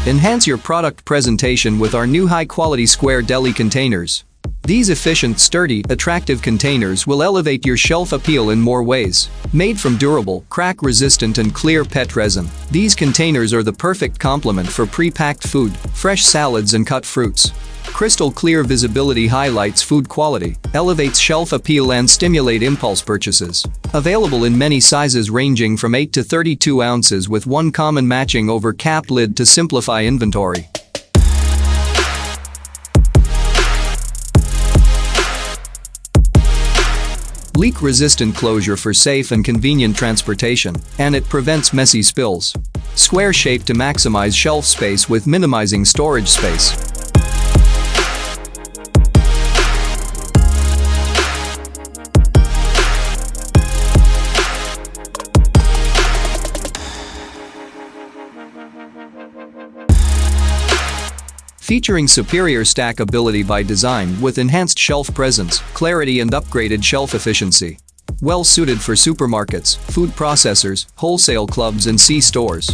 Enhance your product presentation with our new high-quality square deli containers. These efficient, sturdy, attractive containers will elevate your shelf appeal in more ways. Made from durable, crack-resistant and clear PET resin, these containers are the perfect complement for pre-packed food, fresh salads and cut fruits. Crystal clear visibility highlights food quality, elevates shelf appeal and stimulate impulse purchases. Available in many sizes ranging from 8 to 32 ounces with one common matching over cap lid to simplify inventory. Leak-resistant closure for safe and convenient transportation, and it prevents messy spills. Square shape to maximize shelf space with minimizing storage space. Featuring superior stackability by design with enhanced shelf presence, clarity and upgraded shelf efficiency. Well suited for supermarkets, food processors, wholesale clubs and C-stores.